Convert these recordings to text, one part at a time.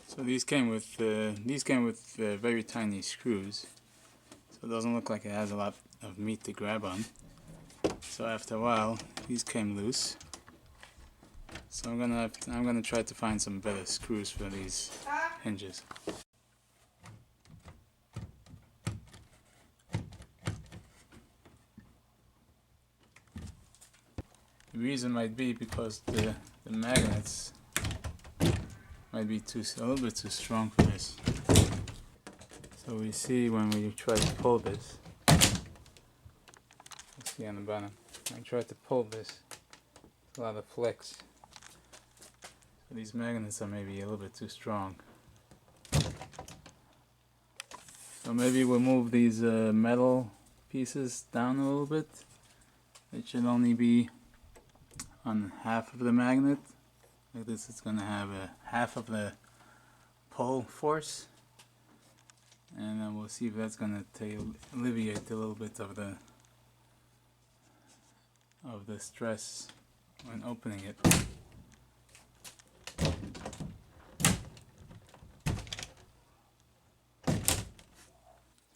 So these came with very tiny screws, so it doesn't look like it has a lot of meat to grab on. So after a while, these came loose. So I'm gonna try to find some better screws for these hinges. The reason might be because the magnets might be a little bit too strong for this. So we see when we try to pull this. You see on the bottom. When I try to pull this, a lot of flex. So these magnets are maybe a little bit too strong. So maybe we'll move these metal pieces down a little bit. It should only be on half of the magnet. Like this, it's gonna have half of the pull force, and then we'll see if that's gonna alleviate a little bit of the stress when opening it.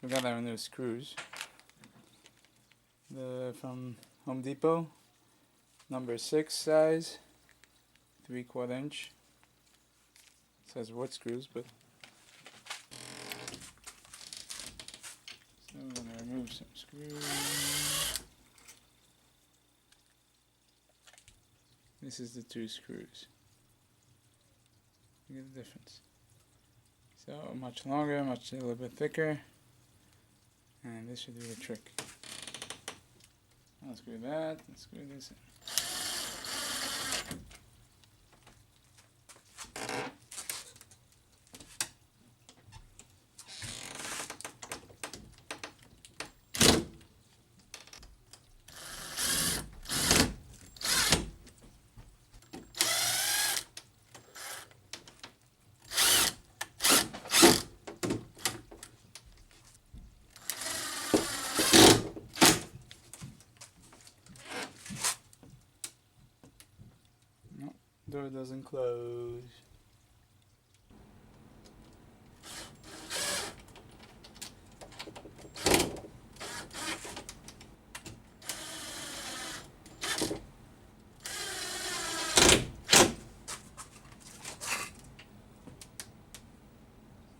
We got our new screws from Home Depot, number 6 size, 3/4 inch. It says wood screws, but so we're gonna remove some screws. This is the 2 screws. Look at the difference. So much longer, a little bit thicker, and this should do the trick. I'll screw that and screw this in. Door doesn't close.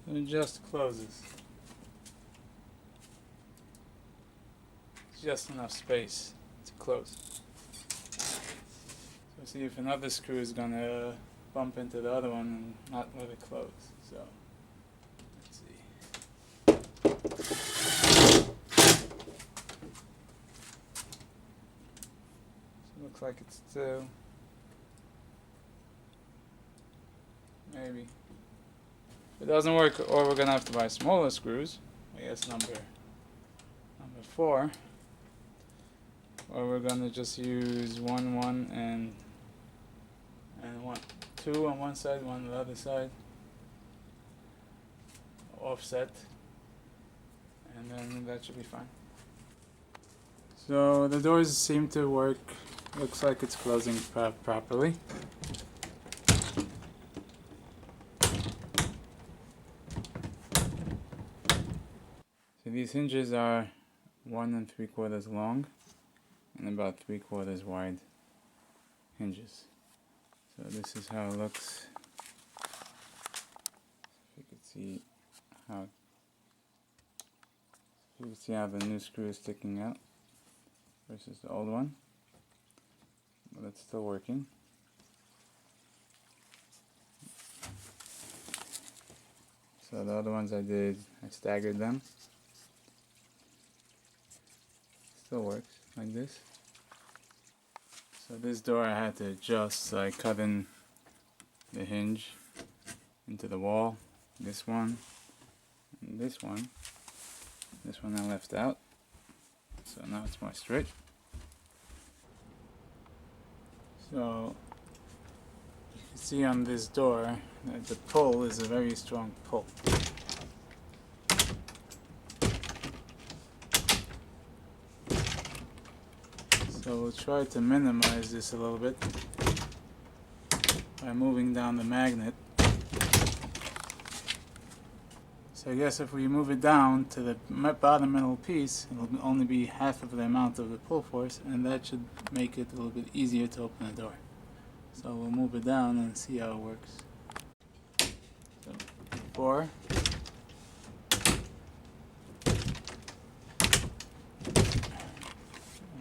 It just closes. It's just enough space to close. So see if another screw is gonna bump into the other one and not let it close. So let's see. So looks like it's still maybe. If it doesn't work, or we're gonna have to buy smaller screws. I guess number 4. Or we're gonna just use 1 and 2 on one side, 1 on the other side, offset, and then that should be fine. So the doors seem to work. Looks like it's closing properly. So these hinges are 1 3/4 long and about 3/4 wide hinges. So this is how it looks. If you could see how the new screw is sticking out versus the old one, but it's still working. So the other ones I staggered them. Still works like this. So this door I had to adjust, so I cut in the hinge into the wall, this one, and this one. This one I left out, so now it's more straight. So you can see on this door that the pull is a very strong pull. So we'll try to minimize this a little bit by moving down the magnet So I guess if we move it down to the bottom metal piece, it'll only be half of the amount of the pull force, and that should make it a little bit easier to open the door. So we'll move it down and see how it works. So 4.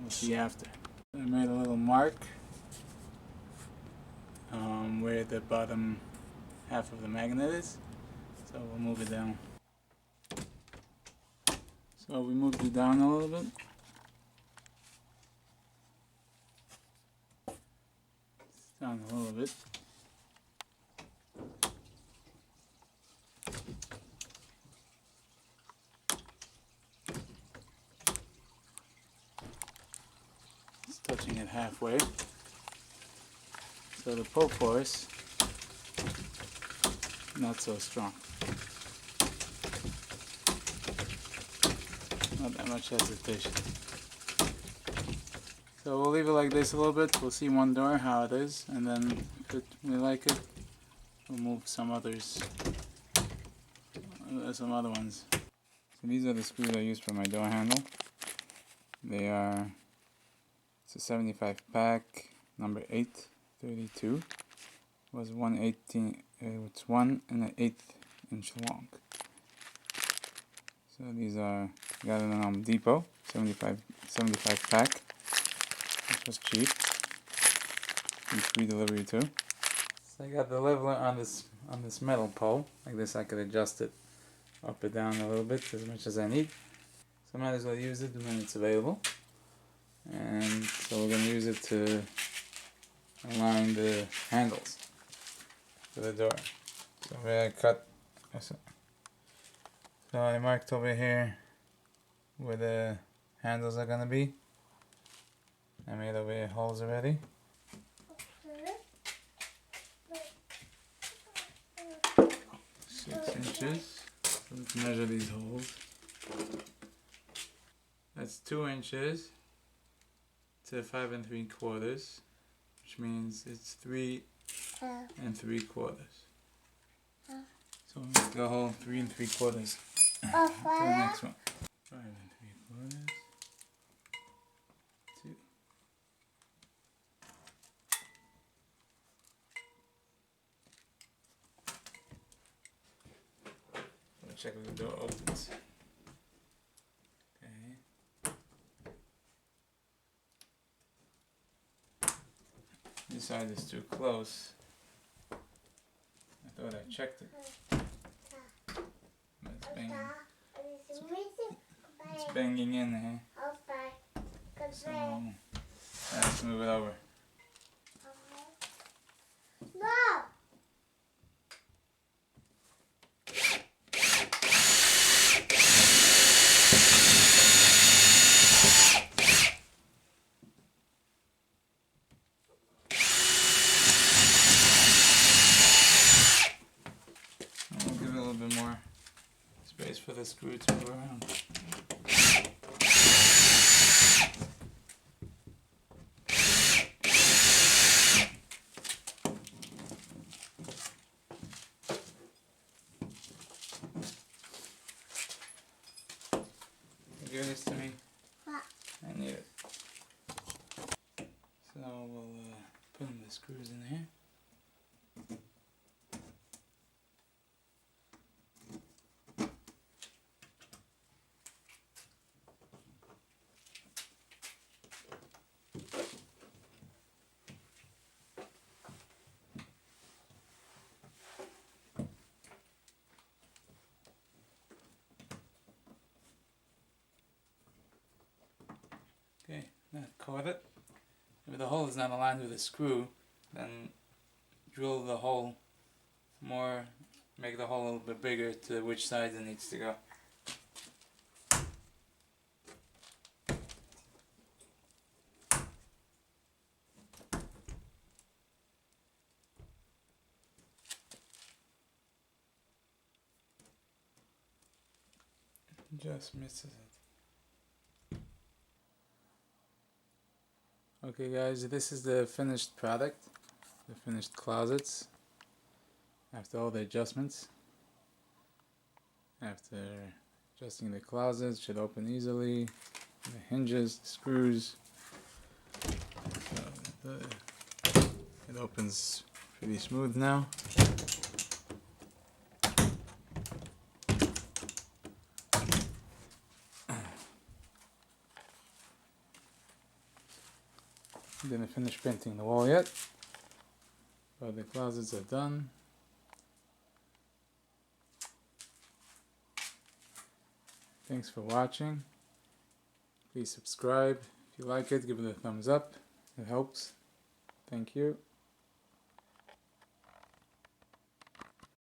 We'll see after. I made a little mark where the bottom half of the magnet is. So we'll move it down. So we moved it down a little bit. It's down a little bit. It's touching it halfway. So the pull force, not so strong. Not that much hesitation. So we'll leave it like this a little bit. We'll see one door how it is, and then if we like it, we'll move some others, some other ones. So these are the screws I use for my door handle. They are, it's a 75 pack, number 832. Was 1/18. It's 1 1/8 inch long. So these are, got it in Home Depot, 75 pack, which was cheap, and free delivery too. So I got the leveler on this metal pole. Like this, I could adjust it up and down a little bit as much as I need. So I might as well use it when it's available. And so we're going to use it to align the handles for the door. So where I cut, so I marked over here where the handles are gonna be. I made over here holes already. 6 inches. So let's measure these holes. That's 2 inches to 5 3/4, which means it's 3 3/4. So we'll make the hole 3 3/4. To the next one. 5 3/4. 2. We'll check if the door opens. Okay. This side is too close. I thought I checked it. But it's banging. It's banging in there. So let's move it over. No! We'll give it a little bit more space for the screw to move around. Give this to me. What? I need it. So we'll put in the screws in here. Okay, that caught it. If the hole is not aligned with the screw, then drill the hole more, make the hole a little bit bigger to which side it needs to go. Just misses it. Okay guys, this is the finished product, the finished closets after all the adjustments. After adjusting the closet, should open easily. The hinges, the screws. It opens pretty smooth now. Didn't finish painting the wall yet, but the closets are done. Thanks for watching. Please subscribe. If you like it, give it a thumbs up. It helps. Thank you.